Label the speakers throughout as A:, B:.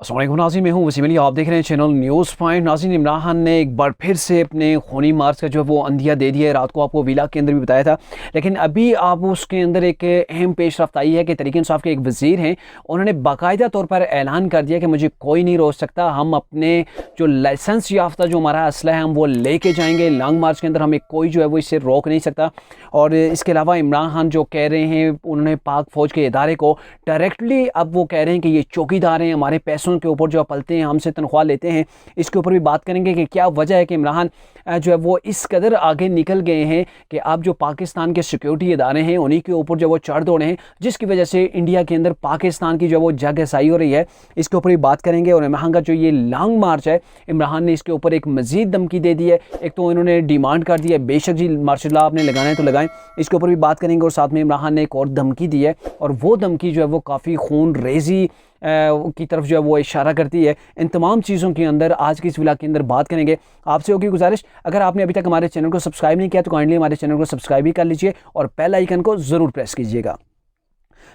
A: अस्सलाम वालेकुम नाज़रीन, मैं हूँ वसीम अली। आप देख रहे हैं चैनल न्यूज़ पॉइंट। नाज़रीन, इमरान खान ने एक बार फिर से अपने खूनी मार्च का जो है वो अंदिया दे दिया है। रात को आपको वीला के अंदर भी बताया था, लेकिन अभी आप उसके अंदर एक अहम पेशरफ्त आई है कि तहरीक इंसाफ के एक वज़ीर हैं, उन्होंने बाकायदा तौर पर ऐलान कर दिया कि मुझे कोई नहीं रोक सकता। हम अपने जो लाइसेंस याफ्ता जो हमारा असला है हम वो लेके जाएंगे लॉन्ग मार्च के अंदर, हमें कोई जो है वो इससे रोक नहीं सकता। और इसके अलावा इमरान खान जो कह रहे हैं, उन्होंने पाक फ़ौज के इदारे को डायरेक्टली अब वो कह रहे हैं कि ये चौकीदार हैं, हमारे पैसों के ऊपर जो पलते हैं, हमसे तनख्वाह लेते हैं। इसके ऊपर भी बात करेंगे कि क्या वजह है कि इमरान जो है वो इस कदर आगे निकल गए हैं कि अब जो पाकिस्तान के सिक्योरिटी इदारे हैं उन्हीं के ऊपर जो वो चढ़ दौड़े हैं, जिसकी वजह से इंडिया के अंदर पाकिस्तान की जो वो जगहसाई हो रही है। इसके ऊपर भी बात करेंगे। और इमरान का जो ये लॉन्ग मार्च है, इमरान ने इसके ऊपर एक मजीद धमकी दे दी है। एक तो इन्होंने डिमांड कर दी है, बेशक जी मार्शल लॉ आपने लगाना है तो लगाएं। इसके ऊपर भी बात करेंगे। और साथ में इमरान खान ने एक और धमकी दी है, और वो धमकी जो है वो काफ़ी खून रेजी की तरफ जो है वो इशारा करती है। इन तमाम चीज़ों के अंदर आज की इस व्लॉग के अंदर बात करेंगे। आपसे होगी गुजारिश, अगर आपने अभी तक हमारे चैनल को सब्सक्राइब नहीं किया तो काइंडली हमारे चैनल को सब्सक्राइब भी कर लीजिए और बेल आइकन को ज़रूर प्रेस कीजिएगा।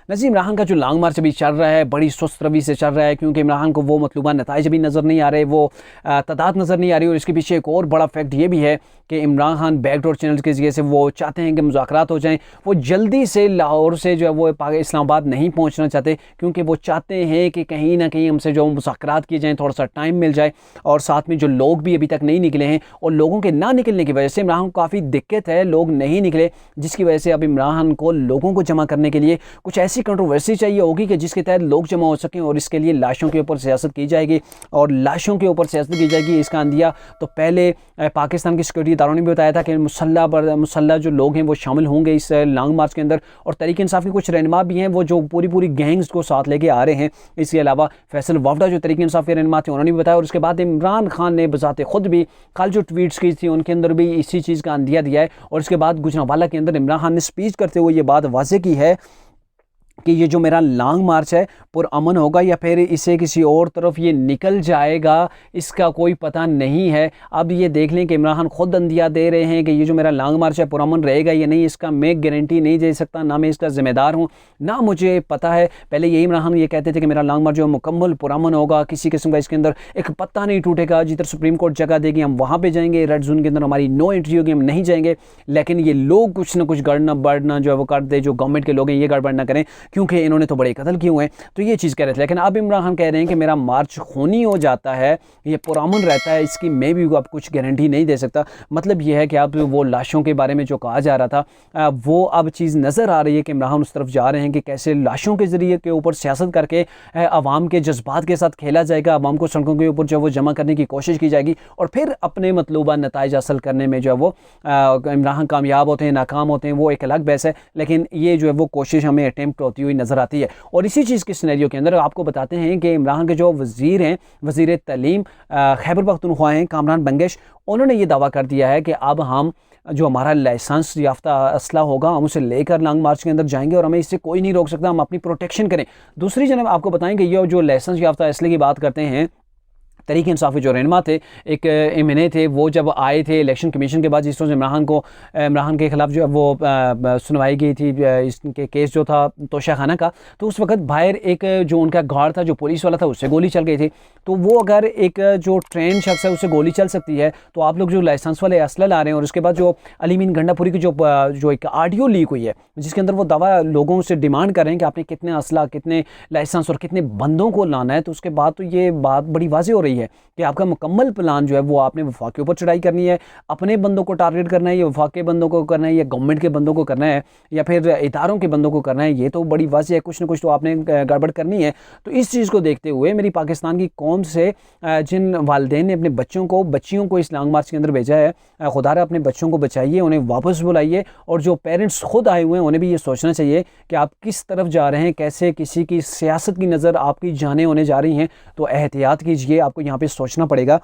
A: नज़ीर, इमरान का जो लॉन्ग मार्च अभी चल रहा है बड़ी सुस्त रवि से चल रहा है, क्योंकि इमरान को वो मतलूबा नताइज भी नज़र नहीं आ रहे, वो तादाद नज़र नहीं आ रही। और इसके पीछे एक और बड़ा फैक्ट ये भी है कि इमरान खान बैकडोर चैनल के ज़रिए से वो चाहते हैं कि मुज़ाकरात हो जाएं। वो जल्दी से लाहौर से जो है वो इस्लामाबाद नहीं पहुंचना चाहते, क्योंकि वो चाहते हैं कि कहीं ना कहीं हमसे जो मुज़ाकरात किए जाएँ, थोड़ा सा टाइम मिल जाए। और साथ में जो लोग भी अभी तक नहीं निकले हैं, और लोगों के ना निकलने की वजह से इमरान को काफ़ी दिक्कत है, लोग नहीं निकले, जिसकी वजह से अब इमरान खान को लोगों को जमा करने के लिए कुछ ऐसी कंट्रोवर्सी चाहिए होगी कि जिसके तहत लोग जमा हो सकें। और इसके लिए लाशों के ऊपर सियासत की जाएगी, और लाशों के ऊपर सियासत की जाएगी। इसका अंदिया तो पहले पाकिस्तान के सिक्योरिटी इदारों ने भी बताया था कि मुसल्ला जो लोग हैं वो शामिल होंगे इस लॉन्ग मार्च के अंदर। और तहरीक इंसाफ के कुछ रहनुमा भी हैं वो जो पूरी गैंग्स को साथ लेके आ रहे हैं। इसके अलावा फैसल वावडा जो तहरीक इंसाफ के रहनुमा थे उन्होंने भी बताया। और उसके बाद इमरान खान ने बजाते खुद भी कल जो ट्वीट्स की थी उनके अंदर भी इसी चीज़ का अंदिया दिया है। और उसके बाद गुजरांवाला के अंदर इमरान खान ने स्पीच करते हुए ये बात वाज़ेह की है कि ये जो मेरा लॉन्ग मार्च है पुरअमन होगा या फिर इसे किसी और तरफ ये निकल जाएगा, इसका कोई पता नहीं है। अब ये देख लें कि इमरान खान खुद अंदिया दे रहे हैं कि ये जो मेरा लॉन्ग मार्च है पुरअमन रहेगा या नहीं, इसका मैं गारंटी नहीं दे सकता, ना मैं इसका ज़िम्मेदार हूँ, ना मुझे पता है। पहले यही इमरान खान ये कहते थे कि मेरा लॉन्ग मार्च जो मुकम्मल पुरअमन होगा, किसी किस्म का इसके अंदर एक पत्ता नहीं टूटेगा, जिधर सुप्रीम कोर्ट जगह देगी हम वहाँ पर जाएंगे, रेड जोन के अंदर हमारी नो एंट्री होगी, हम नहीं जाएंगे। लेकिन ये लोग कुछ ना कुछ गड़ना बढ़ना जो है वो कर दे, जो गवर्नमेंट के लोग हैं ये गड़बड़ ना करें, क्योंकि इन्होंने तो बड़े कत्ल किए हुए हैं। तो ये चीज़ कह रहे थे। लेकिन अब इमरान खान कह रहे हैं कि मेरा मार्च खूनी हो जाता है, ये पुरअमन रहता है, इसकी मैं भी अब कुछ गारंटी नहीं दे सकता। मतलब ये है कि अब वो लाशों के बारे में जो कहा जा रहा था वो अब चीज़ नज़र आ रही है कि इमरान खान उस तरफ जा रहे हैं कि कैसे लाशों के ज़रिए के ऊपर सियासत करके अवाम के जज्बात के साथ खेला जाएगा, अवाम को सड़कों के ऊपर जो वो जमा करने की कोशिश की जाएगी, और फिर अपने मतलूबा नताइज हासिल करने में जो है वो इमरान खान कामयाब होते हैं नाकाम होते हैं, वो एक अलग बहस है। लेकिन ये जो है वो कोशिश हमें अटेम्प्ट होती हुई नज़र आती है। और इसी चीज़ के सिनेरियो के अंदर आपको बताते हैं कि इमरान के जो वज़ीर हैं, वज़ीर तालीम खैबर पख्तूनख्वा हैं कामरान बंगश, उन्होंने ये दावा कर दिया है कि अब हम जो हमारा लाइसेंस याफ्ता असला होगा हम उसे लेकर लॉन्ग मार्च के अंदर जाएंगे और हमें इससे कोई नहीं रोक सकता, हम अपनी प्रोटेक्शन करें। दूसरी जनब आपको बताएं कि ये जो लाइसेंस याफ्ता असले की बात करते हैं, तहरीक इंसाफ के जो रहनुमा थे, एक एमएनए थे, वो जब आए थे इलेक्शन कमीशन के बाद, जिस तरह से इमरान के ख़िलाफ़ जो है वो सुनवाई गई थी, इसके केस जो था तोशाखाना का, तो उस वक्त बाहर एक जो उनका गार्ड था जो पुलिस वाला था उससे गोली चल गई थी। तो वो अगर एक जो ट्रेन शख्स है उससे गोली चल सकती है, तो आप लोग जो लाइसेंस वाले असला ला रहे हैं। और उसके बाद जो अली मीन गंडापुरी की जो एक ऑडियो लीक हुई है जिसके अंदर वो दावा लोगों से डिमांड कर रहे हैं कि आपने कितने असला, कितने लाइसेंस और कितने बंदों को लाना है, तो उसके बाद तो ये बात बड़ी वाज़ेह हो रही है कि आपका मुकम्मल प्लान जो है वो आपने वफाक के ऊपर चढ़ाई करनी है, अपने बंदों को टारगेट करना है, या वफाक के बंदों को करना है, या गवर्नमेंट के बंदों को करना है, या फिर इदारों के बंदों को करना है। ये तो बड़ी वाज़ेह है, कुछ ना कुछ तो आपने गड़बड़ करनी है। तो इस चीज़ को देखते हुए मेरी पाकिस्तान की कौम से जिन वालिदैन ने अपने बच्चियों को इस लॉन्ग मार्च के अंदर भेजा है, खुदारा अपने बच्चों को बचाइए, उन्हें वापस बुलाइए। और जो पेरेंट्स खुद आए हुए हैं उन्हें भी ये सोचना चाहिए कि आप किस तरफ जा रहे हैं, कैसे किसी की सियासत की नज़र आपकी जानें होने जा रही हैं। तो एहतियात कीजिए, आपको यहाँ पे सोचना पड़ेगा।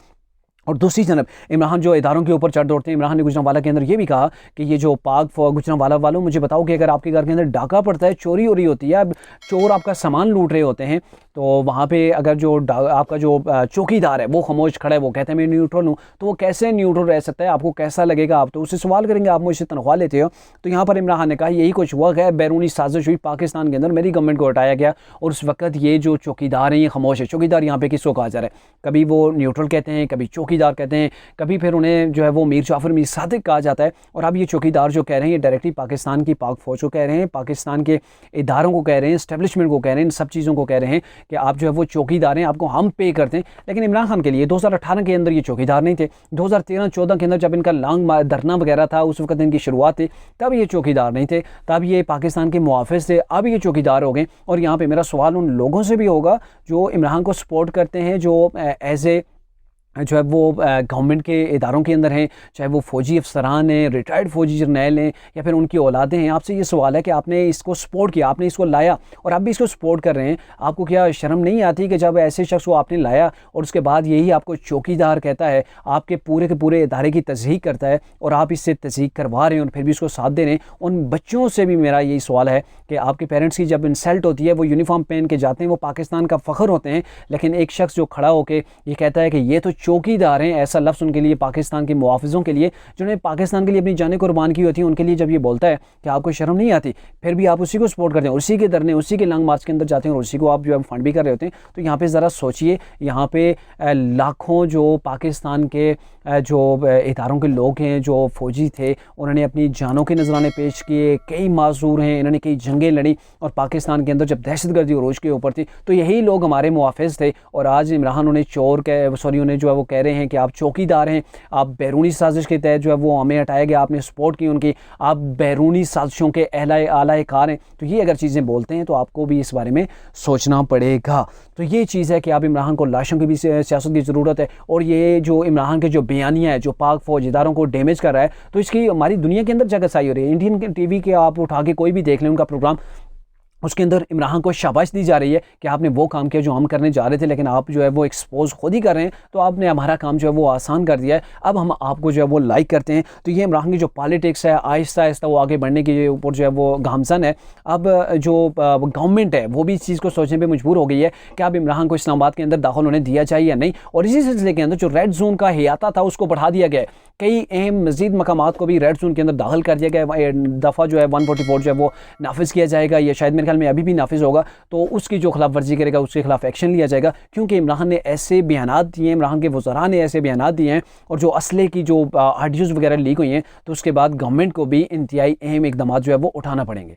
A: और दूसरी जानब इमरान जो इदारों के ऊपर चढ़ दौड़ते हैं, इमरान ने गुजरांवाला के अंदर ये भी कहा कि ये जो पाक गुजरांवाला वालों, मुझे बताओ कि अगर आपके घर के अंदर डाका पड़ता है, चोरी हो रही होती है, अब चोर आपका सामान लूट रहे होते हैं, तो वहाँ पे अगर जो आपका जो चौकीदार है वो खामोश खड़ा है, वो कहते हैं मैं न्यूट्रल हूँ, तो वो कैसे न्यूट्रल रह सकता है? आपको कैसा लगेगा? आप तो उससे सवाल करेंगे, आप मुझसे तनख्वाह लेते हो। तो यहाँ पर इमरान ने कहा यही कुछ हुआ, गैर बैरूनी साजिश हुई पाकिस्तान के अंदर, मेरी गवर्नमेंट को हटाया गया और उस वक्त ये जो चौकीदार हैं ये खामोश है। चौकीदार यहाँ पे किसको कहा जा रहा है? कभी वो न्यूट्रल कहते हैं, कभी चौकीदार कहते हैं, कभी फिर उन्हें जो है वो मीर जाफ़र मीर सादिक कहा जाता है। और अब ये चौकीदार जो कह रहे हैं ये डायरेक्टली पाकिस्तान की पाक फ़ौज को कह रहे हैं, पाकिस्तान के इदारों को कह रहे हैं, इस्टेब्लिशमेंट को कह रहे हैं, इन सब चीज़ों को कह रहे हैं कि आप जो है वो चौकीदार हैं, आपको हम पे करते हैं। लेकिन इमरान खान के लिए 2018 के अंदर ये चौकीदार नहीं थे, 2013-14 के अंदर जब इनका लांग धरना वगैरह था उस वक्त इनकी शुरुआत थी, तब ये चौकीदार नहीं थे, तब ये पाकिस्तान के मुहाफ़िज़ थे, अब ये चौकीदार हो गए। और यहाँ पर मेरा सवाल उन लोगों से भी होगा जो इमरान को सपोर्ट करते हैं, जो एज ए जो है वो गवर्नमेंट के इदारों के अंदर हैं, चाहे वो फ़ौजी अफसरान हैं, रिटायर्ड फ़ौजी जर्नैल हैं या फिर उनकी औलादें हैं। आपसे ये सवाल है कि आपने इसको सपोर्ट किया, आपने इसको लाया और आप भी इसको सपोर्ट कर रहे हैं, आपको क्या शर्म नहीं आती कि जब ऐसे शख्स को आपने लाया और उसके बाद यही आपको चौकीदार कहता है, आपके के पूरे इदारे की तस्दीक करता है और आप इससे तस्दीक करवा रहे हैं और फिर भी इसको साथ दे रहे हैं? उन बच्चों से भी मेरा यही सवाल है कि आपके पेरेंट्स की जब इंसल्ट होती है, वो यूनिफॉर्म पहन के जाते हैं, वो पाकिस्तान का फ़ख्र होते हैं, लेकिन एक शख्स जो खड़ा होकर ये कहता है कि ये तो चौकीदार हैं, ऐसा लफ्ज़ उनके लिए, पाकिस्तान के मुआफ़िज़ों के लिए जिन्होंने पाकिस्तान के लिए अपनी जानें कुर्बान की होती हैं, उनके लिए जब ये बोलता है कि आपको शर्म नहीं आती, फिर भी आप उसी को सपोर्ट करते हैं, उसी के धरने, उसी के लॉन्ग मार्च के अंदर जाते हैं और उसी को आप जो है फंड भी कर रहे होते हैं। तो यहाँ पे ज़रा सोचिए, यहाँ पे लाखों जो पाकिस्तान के जो इदारों के लोग हैं, जो फ़ौजी थे, उन्होंने अपनी जानों के नजराने पेश किए, कई मासूर हैं, इन्होंने कई जंगें लड़ी और पाकिस्तान के अंदर जब दहशतगर्दी उरूज के ऊपर थी तो यही लोग हमारे मुआफ़िज़ थे। और आज इमरान उन्हें उन्हें जो है वो कह रहे हैं कि आप चौकीदार हैं, आप बैरूनी साजिश के तहत जो है वो हमें हटाया गया, आपने सपोर्ट की उनकी, आप बैरूनी साजिशों के आला कार हैं। तो ये अगर चीज़ें बोलते हैं तो आपको भी इस बारे में सोचना पड़ेगा। तो ये चीज़ है कि आप इमरान को लाशों की भी सियासत की ज़रूरत है। और ये जो इमरान के जो बयानिया है, जो पाक फ़ौज इदारों को डैमेज कर रहा है, तो इसकी हमारी दुनिया के अंदर जगह सही हो रही है। इंडियन टीवी के आप उठा के कोई भी देख लें उनका प्रोग्राम, उसके अंदर इमरान को शाबाश दी जा रही है कि आपने वो काम किया जो हम करने जा रहे थे, लेकिन आप जो है वो एक्सपोज खुद ही कर रहे हैं, तो आपने हमारा काम जो है वो आसान कर दिया है, अब हम आपको जो है वो लाइक करते हैं। तो ये इमरान की जो पॉलिटिक्स है, आहिस्ता आहिस्ता वो आगे बढ़ने के ऊपर जो है वो गामजन है। अब जो गवर्नमेंट है वो भी इस चीज़ को सोचने पर मजबूर हो गई है कि अब इमरान को इस्लामाबाद के अंदर दाखिल होने दिया जाए या नहीं। और इसी सिलसिले के अंदर जो रेड जोन का हियाता था उसको बढ़ा दिया गया है, कई अहम मजीद मकामात को भी रेड जोन के अंदर दाखिल कर दिया गया। दफ़ा जो है 144 जो है वो नाफिज़ किया जाएगा, या शायद मेरे ख्याल में अभी भी नाफिज़ होगा, तो उसकी जो खिलाफ वर्जी करेगा उसके खिलाफ एक्शन लिया जाएगा। क्योंकि इमरान ने ऐसे बयानात दिए हैं, इमरान के वज़रा ने ऐसे बयानात दिए हैं, और जो असले की जो ऑडियोज़ वगैरह लीक हुई हैं, तो उसके बाद गवर्नमेंट को भी इंतहाई अहम इक़दामात जो है वो उठाना पड़ेंगे।